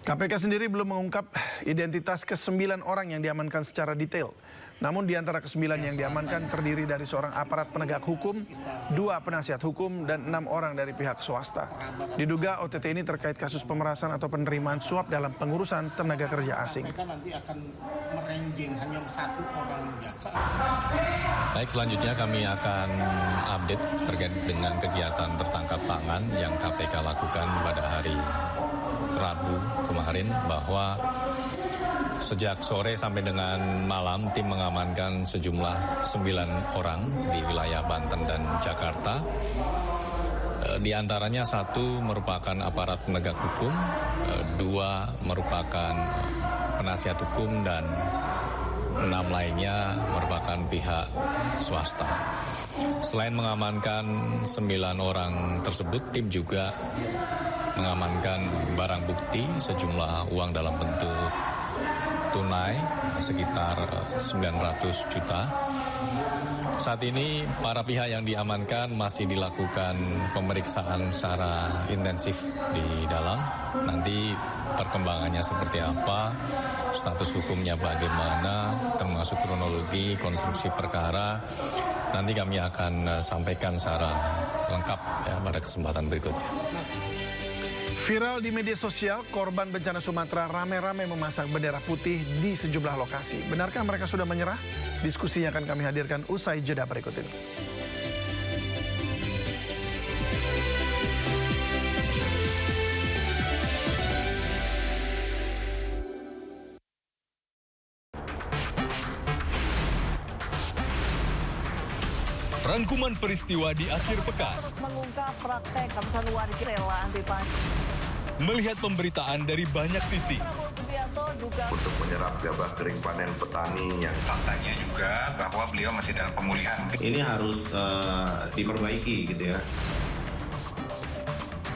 KPK sendiri belum mengungkap identitas ke-9 orang yang diamankan secara detail. Namun di antara ke-9 yang diamankan terdiri dari seorang aparat penegak hukum, 2 penasihat hukum, dan 6 orang dari pihak swasta. Diduga OTT ini terkait kasus pemerasan atau penerimaan suap dalam pengurusan tenaga kerja asing. KPK nanti akan merenjing hanya 1 orang jaksa. Baik, selanjutnya kami akan update terkait dengan kegiatan tertangkap tangan yang KPK lakukan pada hari Rabu kemarin, bahwa sejak sore sampai dengan malam tim mengamankan sejumlah 9 orang di wilayah Banten dan Jakarta. Di antaranya 1 merupakan aparat penegak hukum, 2 merupakan penasihat hukum, dan 6 lainnya merupakan pihak swasta. Selain mengamankan 9 orang tersebut, tim juga mengamankan barang bukti sejumlah uang dalam bentuk tunai sekitar 900 juta. Saat ini para pihak yang diamankan masih dilakukan pemeriksaan secara intensif di dalam. Nanti perkembangannya seperti apa, status hukumnya bagaimana, termasuk kronologi, konstruksi perkara, nanti kami akan sampaikan secara lengkap ya pada kesempatan berikutnya. Viral di media sosial, korban bencana Sumatera rame-rame memasang bendera putih di sejumlah lokasi. Benarkah mereka sudah menyerah? Diskusinya akan kami hadirkan usai jeda berikut ini. Rangkuman peristiwa di akhir pekan. Terus mengungkap praktek ratusan warga rela anti pajak. Melihat pemberitaan dari banyak sisi. Prabowo Subianto juga untuk menyerap gabah kering panen petani yang faktanya juga bahwa beliau masih dalam pemulihan. Ini harus diperbaiki gitu ya.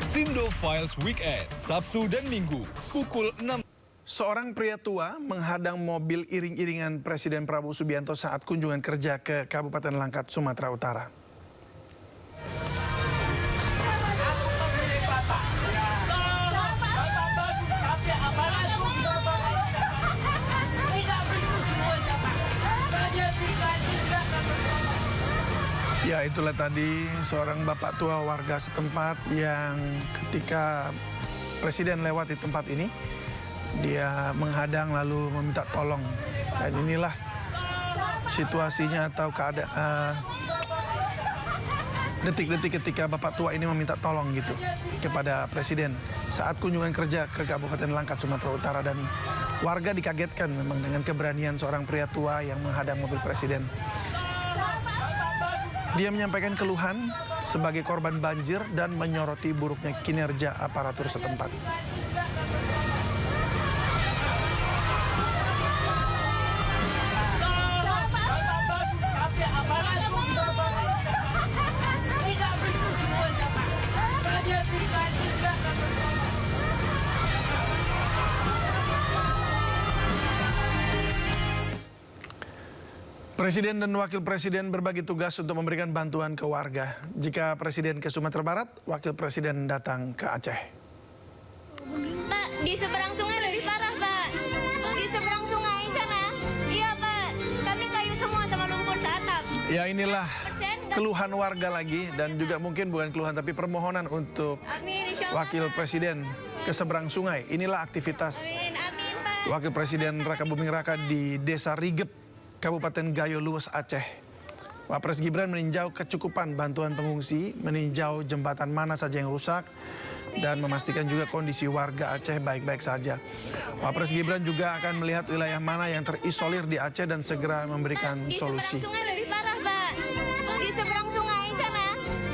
Sindo Files Weekend, Sabtu dan Minggu, pukul 6. Seorang pria tua menghadang mobil iring-iringan Presiden Prabowo Subianto saat kunjungan kerja ke Kabupaten Langkat, Sumatera Utara. Ya, itulah tadi seorang bapak tua warga setempat yang ketika Presiden lewat di tempat ini, dia menghadang lalu meminta tolong. Dan inilah situasinya atau keadaan detik-detik ketika bapak tua ini meminta tolong gitu kepada Presiden saat kunjungan kerja ke Kabupaten Langkat, Sumatera Utara. Dan warga dikagetkan memang dengan keberanian seorang pria tua yang menghadang mobil Presiden. Dia menyampaikan keluhan sebagai korban banjir dan menyoroti buruknya kinerja aparatur setempat. Presiden dan Wakil Presiden berbagi tugas untuk memberikan bantuan ke warga. Jika Presiden ke Sumatera Barat, Wakil Presiden datang ke Aceh. Pak, di seberang sungai lebih parah, Pak. Di seberang sungai sana. Iya, Pak. Kami kayu semua sama lumpur seatap. Ya, inilah keluhan warga lagi, dan juga mungkin bukan keluhan tapi permohonan untuk Wakil Presiden ke seberang sungai. Inilah aktivitas Wakil Presiden Raka Buming Raka di Desa Rigep, Kabupaten Gayo Luwes, Aceh. Wapres Gibran meninjau kecukupan bantuan pengungsi, meninjau jembatan mana saja yang rusak, dan memastikan juga kondisi warga Aceh baik-baik saja. Wapres Gibran juga akan melihat wilayah mana yang terisolir di Aceh dan segera memberikan solusi. Di seberang sungai lebih parah, Pak. Di seberang sungai sana.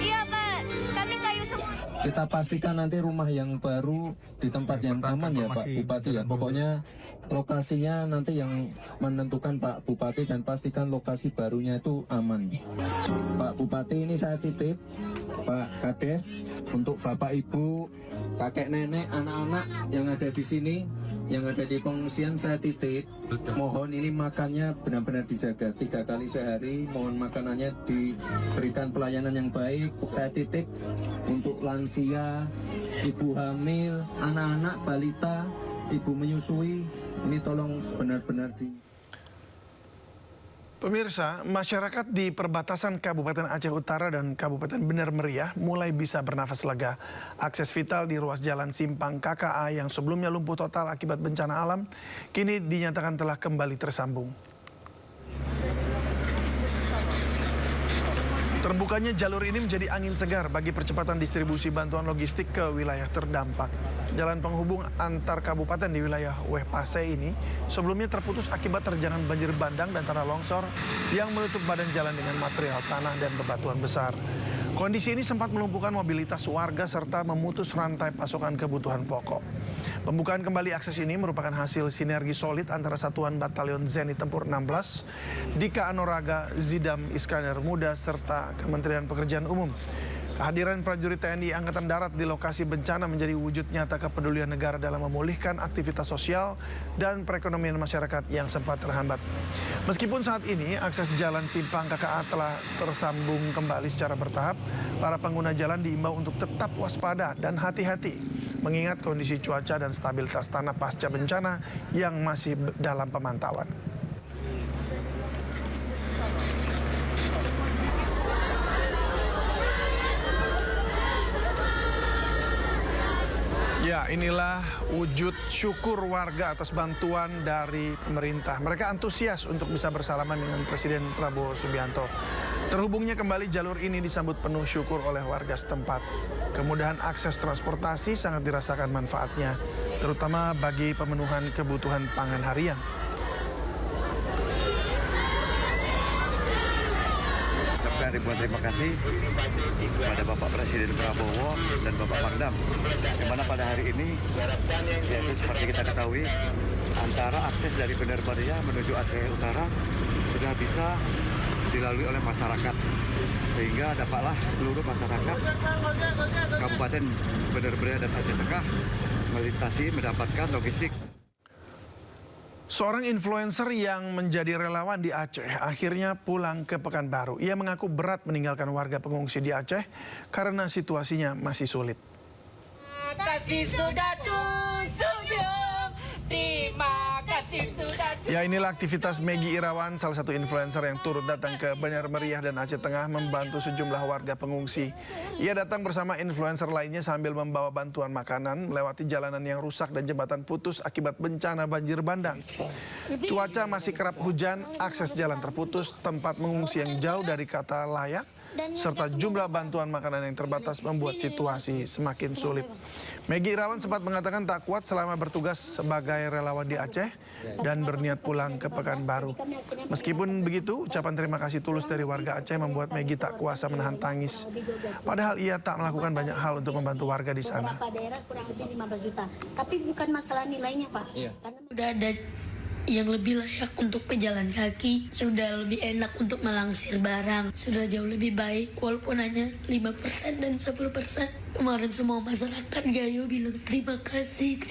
Iya, Pak. Kami kayu semua. Kita pastikan nanti rumah yang baru di tempat yang aman ya Pak Bupati ya. Pokoknya lokasinya nanti yang menentukan Pak Bupati, dan pastikan lokasi barunya itu aman. Pak Bupati, ini saya titip Pak Kades untuk Bapak Ibu, kakek nenek, anak-anak yang ada di sini, yang ada di pengungsian, saya titip. Mohon ini makannya benar-benar dijaga 3 kali sehari. Mohon makanannya diberikan pelayanan yang baik. Saya titip untuk lansia, ibu hamil, anak-anak, balita, ibu menyusui, ini tolong benar-benar Pemirsa, masyarakat di perbatasan Kabupaten Aceh Utara dan Kabupaten Bener Meriah mulai bisa bernafas lega. Akses vital di ruas jalan Simpang KKA yang sebelumnya lumpuh total akibat bencana alam, kini dinyatakan telah kembali tersambung. Terbukanya jalur ini menjadi angin segar bagi percepatan distribusi bantuan logistik ke wilayah terdampak. Jalan penghubung antar kabupaten di wilayah Wehpase ini sebelumnya terputus akibat terjangan banjir bandang dan tanah longsor yang menutup badan jalan dengan material tanah dan bebatuan besar. Kondisi ini sempat melumpuhkan mobilitas warga serta memutus rantai pasokan kebutuhan pokok. Pembukaan kembali akses ini merupakan hasil sinergi solid antara Satuan Batalion Zenit Tempur 16, Dika Anoraga, Zidam Iskandar Muda, serta Kementerian Pekerjaan Umum. Kehadiran prajurit TNI Angkatan Darat di lokasi bencana menjadi wujud nyata kepedulian negara dalam memulihkan aktivitas sosial dan perekonomian masyarakat yang sempat terhambat. Meskipun saat ini akses jalan Simpang KKA telah tersambung kembali secara bertahap, para pengguna jalan diimbau untuk tetap waspada dan hati-hati, mengingat kondisi cuaca dan stabilitas tanah pasca bencana yang masih dalam pemantauan. Ya, inilah wujud syukur warga atas bantuan dari pemerintah. Mereka antusias untuk bisa bersalaman dengan Presiden Prabowo Subianto. Terhubungnya kembali jalur ini disambut penuh syukur oleh warga setempat. Kemudahan akses transportasi sangat dirasakan manfaatnya, terutama bagi pemenuhan kebutuhan pangan harian. Ribuan terima kasih kepada Bapak Presiden Prabowo dan Bapak Pangdam, di mana pada hari ini, yaitu seperti kita ketahui, antara akses dari Bener Meriah menuju Aceh Utara sudah bisa dilalui oleh masyarakat, sehingga dapatlah seluruh masyarakat Kabupaten Bener Meriah dan Aceh Tengah melintasi mendapatkan logistik. Seorang influencer yang menjadi relawan di Aceh akhirnya pulang ke Pekanbaru. Ia mengaku berat meninggalkan warga pengungsi di Aceh karena situasinya masih sulit. Ya, inilah aktivitas Maggie Irawan, salah satu influencer yang turut datang ke Bener Meriah dan Aceh Tengah membantu sejumlah warga pengungsi. Ia datang bersama influencer lainnya sambil membawa bantuan makanan melewati jalanan yang rusak dan jembatan putus akibat bencana banjir bandang. Cuaca masih kerap hujan, akses jalan terputus, tempat mengungsi yang jauh dari kata layak, serta jumlah bantuan makanan yang terbatas membuat situasi semakin sulit. Maggie Irawan sempat mengatakan tak kuat selama bertugas sebagai relawan di Aceh dan berniat pulang ke Pekanbaru. Meskipun begitu, ucapan terima kasih tulus dari warga Aceh membuat Maggie tak kuasa menahan tangis. Padahal ia tak melakukan banyak hal untuk membantu warga di sana. Daerah kurang lebih 15 juta. Tapi bukan masalah nilainya, Pak. Karena udah ada yang lebih layak untuk pejalan kaki, sudah lebih enak untuk melangsir barang, sudah jauh lebih baik walaupun hanya 5% dan 10%. Kemarin semua masyarakat Gayo bilang terima kasih,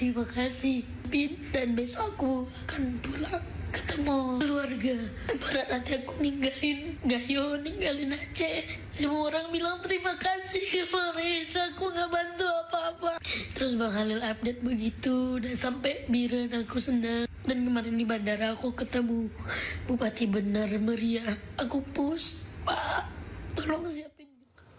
dan besok aku akan pulang ketemu keluarga. Berat nanti aku ninggalin Gayo, ninggalin Aceh. Semua orang bilang terima kasih kemarin, aku nggak bantu apa-apa. Terus Bang Halil update begitu, udah sampai Biren, aku senang. Dan kemarin di bandara aku ketemu Bupati Bener Meriah. Aku push, Pak, tolong siapa